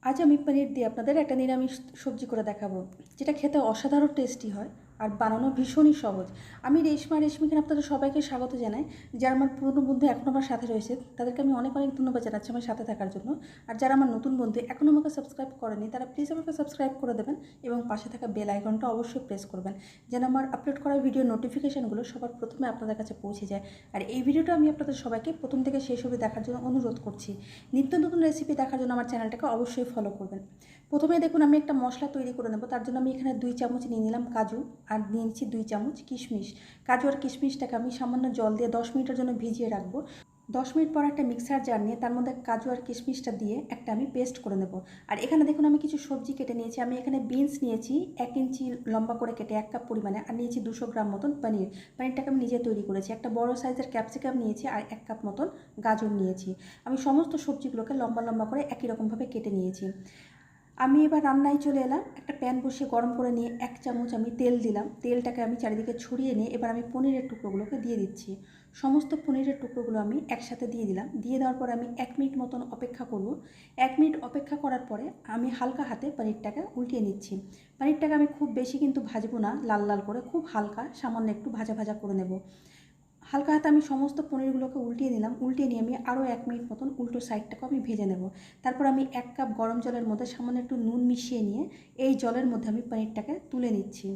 আজ আমি পনির দিয়ে আপনাদের একটা নিরামিষ সবজি করে দেখাবো, যেটা খেতে অসাধারণ টেস্টি হয় আর বানানো ভীষণই সহজ। আমি রেশমিখান আপনাদের সবাইকে স্বাগত জানাই। যারা আমার পুরনো বন্ধু এখনও আমার সাথে রয়েছে তাদেরকে আমি অনেক অনেক ধন্যবাদ জানাচ্ছি আমার সাথে থাকার জন্য। আর যারা আমার নতুন বন্ধু এখনও আমাকে সাবস্ক্রাইব করেনি তারা প্লিজ আমাকে সাবস্ক্রাইব করে দেবেন এবং পাশে থাকা বেল আইকনটা অবশ্যই প্রেস করবেন, যেন আমার আপলোড করা ভিডিও নোটিফিকেশানগুলো সবার প্রথমে আপনাদের কাছে পৌঁছে যায়। আর এই ভিডিওটা আমি আপনাদের সবাইকে প্রথম থেকে শেষ অবধি দেখার জন্য অনুরোধ করছি। নিত্য নতুন রেসিপি দেখার জন্য আমার চ্যানেলটাকে অবশ্যই ফলো করবেন। প্রথমে দেখুন আমি একটা মশলা তৈরি করে নেব। তার জন্য আমি এখানে 2 চামচ নিয়ে নিলাম কাজু আর নিয়ে নিচ্ছি 2 চামচ কিশমিশ। কাজু আর কিশমিশটাকে আমি সামান্য জল দিয়ে 10 মিনিটের জন্য ভিজিয়ে রাখবো। 10 মিনিট পর একটা মিক্সার জার নিয়ে তার মধ্যে কাজু আর কিশমিশটা দিয়ে একটা আমি পেস্ট করে নেব। আর এখানে দেখুন আমি কিছু সবজি কেটে নিয়েছি। আমি এখানে বিনস নিয়েছি 1 ইঞ্চি লম্বা করে কেটে 1 কাপ পরিমাণে, আর নিয়েছি 200 গ্রাম মতন পনির। পনিরটাকে আমি নিজে তৈরি করেছি। একটা বড় সাইজের ক্যাপসিকাম নিয়েছি আর 1 কাপ মতন গাজর নিয়েছি। আমি সমস্ত সবজিগুলোকে লম্বা লম্বা করে একই রকমভাবে কেটে নিয়েছি। আমি এবার রান্নায় চলে এলাম। একটা প্যান বসিয়ে গরম করে নিয়ে 1 চামচ আমি তেল দিলাম। তেলটাকে আমি চারিদিকে ছড়িয়ে নিয়ে এবার আমি পনিরের টুকরোগুলোকে দিয়ে দিচ্ছি। সমস্ত পনিরের টুকরোগুলো আমি একসাথে দিয়ে দিলাম। দিয়ে দেওয়ার পরে আমি 1 মিনিট মতন অপেক্ষা করব। 1 মিনিট অপেক্ষা করার পরে আমি হালকা হাতে পনিরটাকে উল্টিয়ে নিচ্ছি। পনিরটাকে আমি খুব বেশি কিন্তু ভাজবো না লাল লাল করে, খুব হালকা সামান্য একটু ভাজা ভাজা করে নেব। হালকা হাতে আমি সমস্ত পনিরগুলোকে উল্টিয়ে নিলাম। উল্টিয়ে নিয়ে আমি আরও 1 মিনিট মতন উল্টো সাইডটাকে আমি ভেজে নেব। তারপর আমি 1 কাপ গরম জলের মধ্যে সামান্য একটু নুন মিশিয়ে নিয়ে এই জলের মধ্যে আমি পনিরটাকে তুলে নিচ্ছি।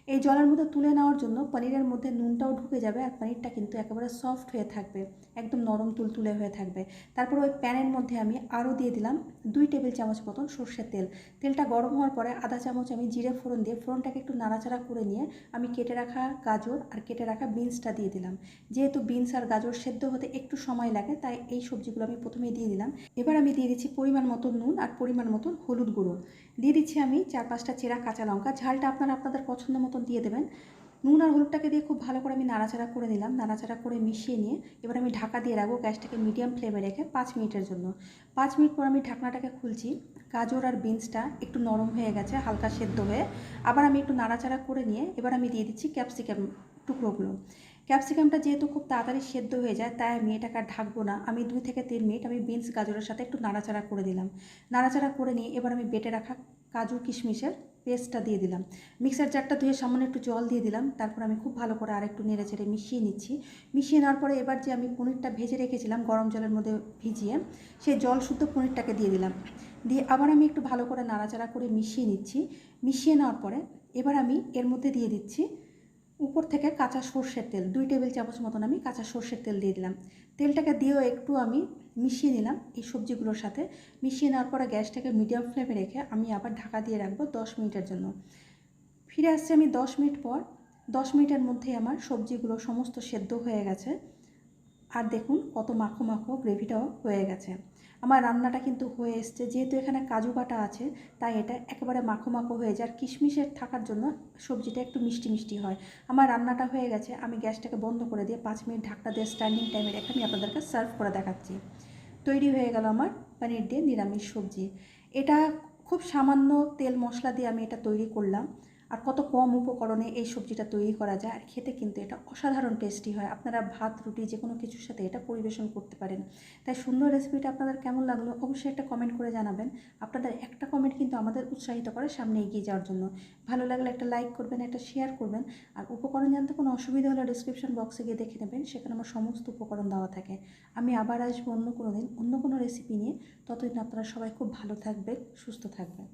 এই জলের মধ্যে তুলে নেওয়ার জন্য পনিরের মধ্যে নুনটাও ঢুকে যাবে আর পনিরটা কিন্তু একেবারে সফট হয়ে থাকবে, একদম নরম তুলতুলে হয়ে থাকবে। তারপর ওই প্যানের মধ্যে আমি আরও দিয়ে দিলাম 2 টেবিল চামচ মতন সর্ষের তেল। তেলটা গরম হওয়ার পরে আধা চামচ আমি জিরে ফোড়ন দিয়ে ফোড়নটাকে একটু নাড়াচাড়া করে নিয়ে আমি কেটে রাখা গাজর আর কেটে রাখা বিনসটা দিয়ে দিলাম। যেহেতু বিনস আর গাজর সেদ্ধ হতে একটু সময় লাগে তাই এই সবজিগুলো আমি প্রথমেই দিয়ে দিলাম। এবার আমি দিয়ে দিচ্ছি পরিমাণ মতো নুন আর পরিমাণ মতো হলুদ গুঁড়ো। দিয়ে দিচ্ছি আমি 4-5টা চেরা কাঁচা লঙ্কা। ঝালটা আপনারা আপনাদের পছন্দ মতন দিয়ে দেবেন। নুন আর হলুদটাকে দিয়ে খুব ভালো করে আমি নাড়াচাড়া করে নিলাম। নাড়াচাড়া করে মিশিয়ে নিয়ে এবার আমি ঢাকা দিয়ে রাখবো গ্যাসটাকে মিডিয়াম ফ্লেমে রেখে 5 মিনিটের জন্য। 5 মিনিট পর আমি ঢাকনাটাকে খুলছি। গাজর আর বিনসটা একটু নরম হয়ে গেছে, হালকা সেদ্ধ হয়ে। আবার আমি একটু নাড়াচাড়া করে নিয়ে এবার আমি দিয়ে দিচ্ছি ক্যাপসিকাম টুকরোগুলো। ক্যাপসিকামটা যেহেতু খুব তাড়াতাড়ি সেদ্ধ হয়ে যায় তাই আমি এটাকে আর ঢাকবো না। আমি 2 থেকে 3 মিনিট আমি বিনস গাজরের সাথে একটু নাড়াচাড়া করে দিলাম। নাড়াচাড়া করে নিয়ে এবার আমি বেটে রাখা কাজু কিশমিশের পেস্টটা দিয়ে দিলাম। মিক্সার জারটা ধুয়ে সামান্য একটু জল দিয়ে দিলাম। তারপর আমি খুব ভালো করে আরেকটু নেড়ে চেড়ে মিশিয়ে নিচ্ছি। মিশিয়ে নেওয়ার পরে এবার যে আমি পনিরটা ভেজে রেখেছিলাম গরম জলের মধ্যে ভিজিয়ে, সেই জল শুদ্ধ পনিরটাকে দিয়ে দিলাম। দিয়ে আবার আমি একটু ভালো করে নাড়াচাড়া করে মিশিয়ে নিচ্ছি। মিশিয়ে নেওয়ার পরে এবার আমি এর মধ্যে দিয়ে দিচ্ছি উপর থেকে কাঁচা সর্ষের তেল। 2 টেবিল চামচ মতন আমি কাঁচা সর্ষের তেল দিয়ে দিলাম। তেলটাকে দিয়েও একটু আমি মিশিয়ে নিলাম এই সবজিগুলোর সাথে। মিশিয়ে নেওয়ার পরে গ্যাসটাকে মিডিয়াম ফ্লেমে রেখে আমি আবার ঢাকা দিয়ে রাখবো 10 মিনিটের জন্য। ফিরে আসছি আমি 10 মিনিট পর। 10 মিনিটের মধ্যেই আমার সবজিগুলো সমস্ত সেদ্ধ হয়ে গেছে। আর দেখুন কত মাখো মাখো গ্রেভিটাও হয়ে গেছে। আমার রান্নাটা কিন্তু হয়ে এসছে। যেহেতু এখানে কাজু বাটা আছে তাই এটা একেবারে মাখো মাখো হয়ে যায়। আর কিশমিশের থাকার জন্য সবজিটা একটু মিষ্টি মিষ্টি হয়। আমার রান্নাটা হয়ে গেছে। আমি গ্যাসটাকে বন্ধ করে দিয়ে 5 মিনিট ঢাকনা দিয়ে স্ট্যান্ডিং টাইমে রেখে আমি আপনাদেরকে সার্ভ করে দেখাচ্ছি। তৈরি হয়ে গেল আমার পনির দিয়ে নিরামিষ সবজি। এটা খুব সামান্য তেল মশলা দিয়ে আমি এটা তৈরি করলাম। আর কত কম উপকরণে এই সবজিটা তৈরি করা যায়, আর খেতে কিন্তু এটা অসাধারণ টেস্টি হয়। আপনারা ভাত রুটি যে কোনো কিছুর সাথে এটা পরিবেশন করতে পারেন। তাই সুন্দর রেসিপিটা আপনাদের কেমন লাগলো অবশ্যই একটা কমেন্ট করে জানাবেন। আপনাদের একটা কমেন্ট কিন্তু আমাদের উৎসাহিত করে সামনে এগিয়ে যাওয়ার জন্য। ভালো লাগলে একটা লাইক করবেন, একটা শেয়ার করবেন। আর উপকরণ জানতে কোনো অসুবিধা হলে ডিসক্রিপশন বক্সে গিয়ে দেখে নেবেন, সেখানে আমার সমস্ত উপকরণ দেওয়া থাকে। আমি আবার আসবো অন্য কোনো দিন অন্য কোনো রেসিপি নিয়ে। ততদিন আপনারা সবাই খুব ভালো থাকবেন, সুস্থ থাকবেন।